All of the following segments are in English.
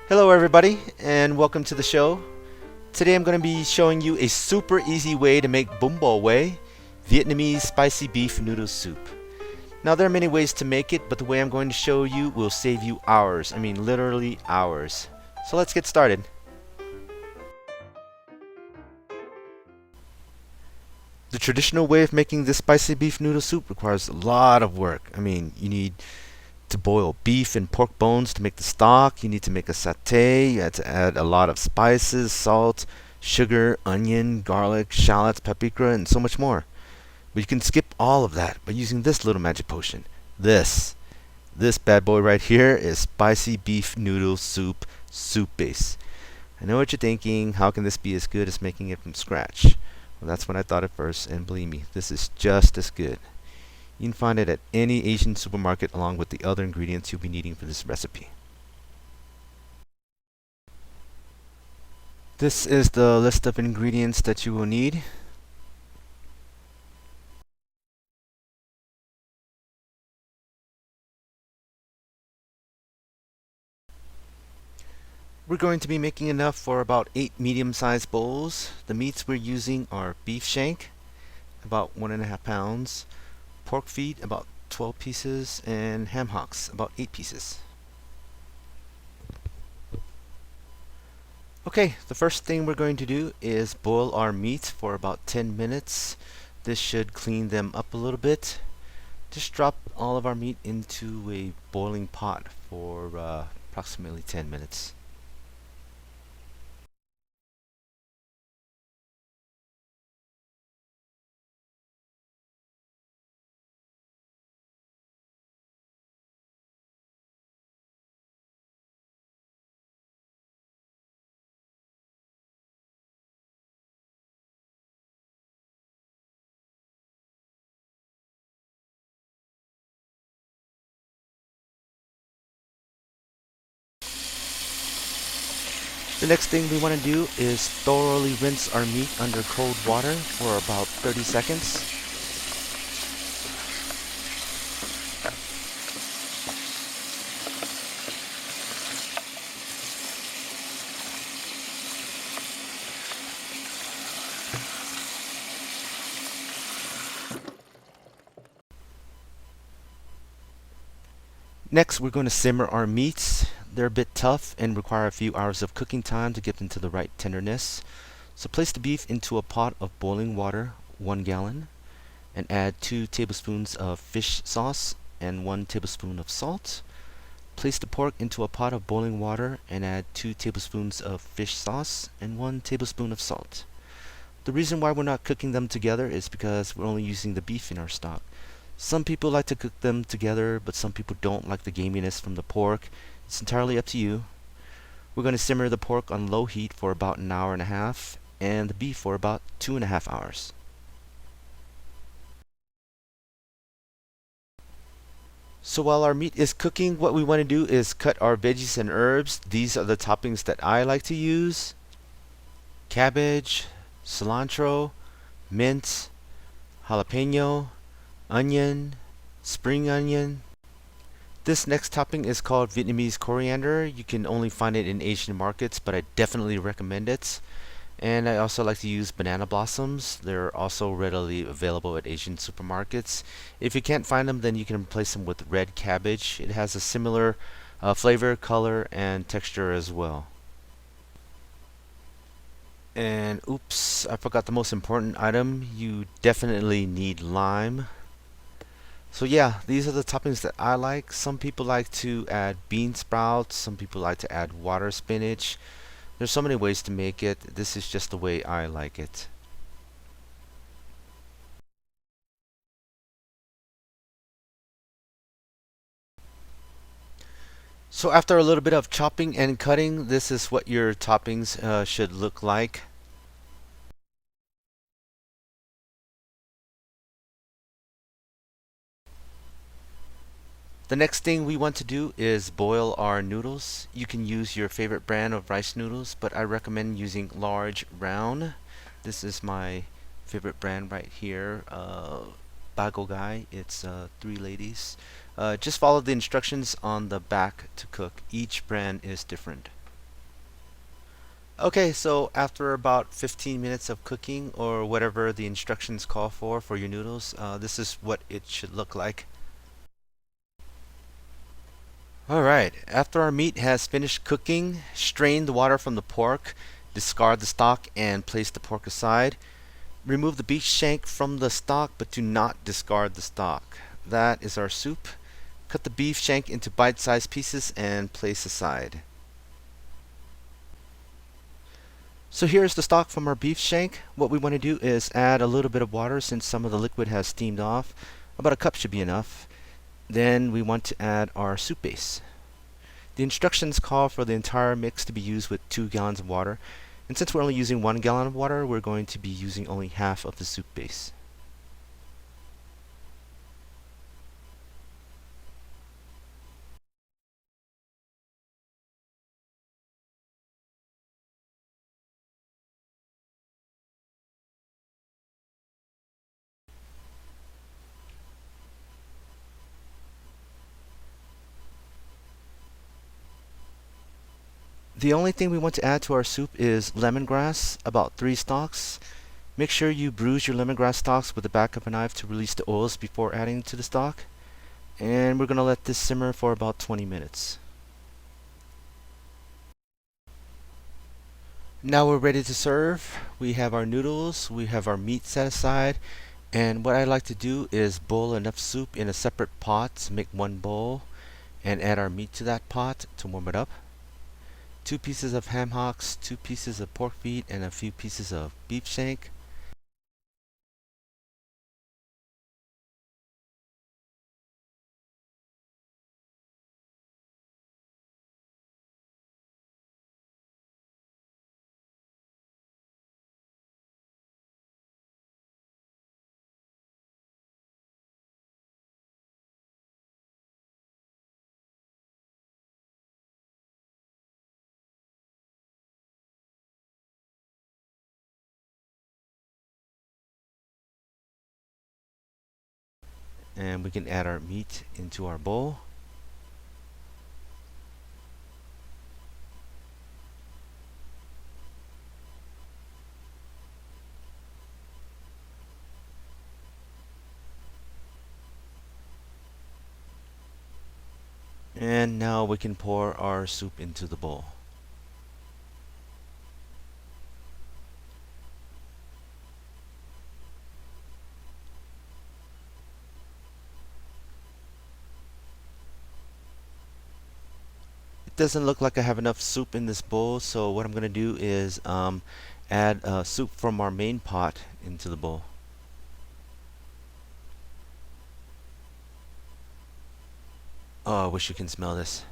Hello everybody and welcome to the show. Today I'm going to be showing you a super easy way to make Bun Bo Hue, Vietnamese spicy beef noodle soup. Now there are many ways to make it, but the way I'm going to show you will save you hours. I mean literally hours. So let's get started. The traditional way of making this spicy beef noodle soup requires a lot of work. I mean, you need to boil beef and pork bones to make the stock. You need to make a satay. You have to add a lot of spices, salt, sugar, onion, garlic, shallots, paprika, and so much more. But you can skip all of that by using this little magic potion. This bad boy right here is spicy beef noodle soup base. I know what you're thinking. How can this be as good as making it from scratch? Well, that's what I thought at first, and believe me, this is just as good. You can find it at any Asian supermarket along with the other ingredients you'll be needing for this recipe. This is the list of ingredients that you will need. We're going to be making enough for about 8 medium-sized bowls. The meats we're using are beef shank, about 1.5 pounds, pork feet, about 12 pieces, and ham hocks, about 8 pieces. Okay, the first thing we're going to do is boil our meat for about 10 minutes. This should clean them up a little bit. Just drop all of our meat into a boiling pot for approximately 10 minutes. The next thing we want to do is thoroughly rinse our meat under cold water for about 30 seconds. Next, we're going to simmer our meats. They're a bit tough and require a few hours of cooking time to get them to the right tenderness. So place the beef into a pot of boiling water, 1 gallon, and add 2 tablespoons of fish sauce and 1 tablespoon of salt. Place the pork into a pot of boiling water and add 2 tablespoons of fish sauce and 1 tablespoon of salt. The reason why we're not cooking them together is because we're only using the beef in our stock. Some people like to cook them together, but some people don't like the gaminess from the pork. It's entirely up to you. We're going to simmer the pork on low heat for about an hour and a half, and the beef for about 2.5 hours. So while our meat is cooking, what we want to do is cut our veggies and herbs. These are the toppings that I like to use: cabbage, cilantro, mint, jalapeno, onion, spring onion. This next topping is called Vietnamese coriander. You can only find it in Asian markets, but I definitely recommend it. And I also like to use banana blossoms. They're also readily available at Asian supermarkets. If you can't find them, then you can replace them with red cabbage. It has a similar flavor, color, and texture as well. And oops, I forgot the most important item. You definitely need lime. So yeah, these are the toppings that I like. Some people like to add bean sprouts. Some people like to add water spinach. There's so many ways to make it. This is just the way I like it. So after a little bit of chopping and cutting, this is what your toppings should look like. The next thing we want to do is boil our noodles. You can use your favorite brand of rice noodles, but I recommend using large round. This is my favorite brand right here, Bago Guy. It's 3 ladies. Just follow the instructions on the back to cook. Each brand is different. Okay, so after about 15 minutes of cooking or whatever the instructions call for your noodles, this is what it should look like. Alright, after our meat has finished cooking, strain the water from the pork, discard the stock, and place the pork aside. Remove the beef shank from the stock, but do not discard the stock. That is our soup. Cut the beef shank into bite-sized pieces and place aside. So here's the stock from our beef shank. What we want to do is add a little bit of water since some of the liquid has steamed off. About a cup should be enough. Then we want to add our soup base. The instructions call for the entire mix to be used with 2 gallons of water. And since we're only using 1 gallon of water, we're going to be using only half of the soup base. The only thing we want to add to our soup is lemongrass, about 3 stalks. Make sure you bruise your lemongrass stalks with the back of a knife to release the oils before adding to the stock. And we're going to let this simmer for about 20 minutes. Now we're ready to serve. We have our noodles, we have our meat set aside, and what I like to do is boil enough soup in a separate pot to make one bowl and add our meat to that pot to warm it up. 2 pieces of ham hocks, 2 pieces of pork feet, and a few pieces of beef shank. And we can add our meat into our bowl. And now we can pour our soup into the bowl. It doesn't look like I have enough soup in this bowl, so what I'm going to do is add soup from our main pot into the bowl. Oh, I wish you can smell this.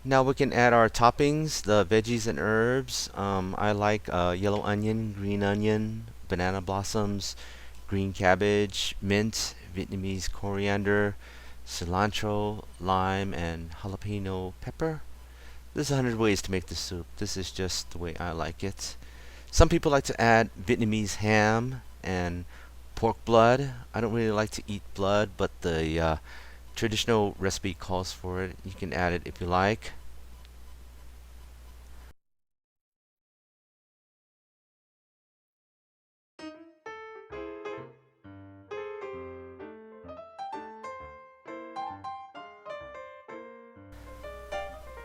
Now we can add our toppings, the veggies and herbs. I like yellow onion, green onion, banana blossoms, green cabbage, mint, Vietnamese coriander, cilantro, lime, and jalapeno pepper. There's 100 ways to make this soup. This is just the way I like it. Some people like to add Vietnamese ham and pork blood. I don't really like to eat blood, but the traditional recipe calls for it. You can add it if you like.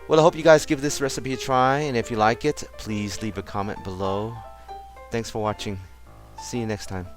Well, I hope you guys give this recipe a try, and if you like it, please leave a comment below. Thanks for watching. See you next time.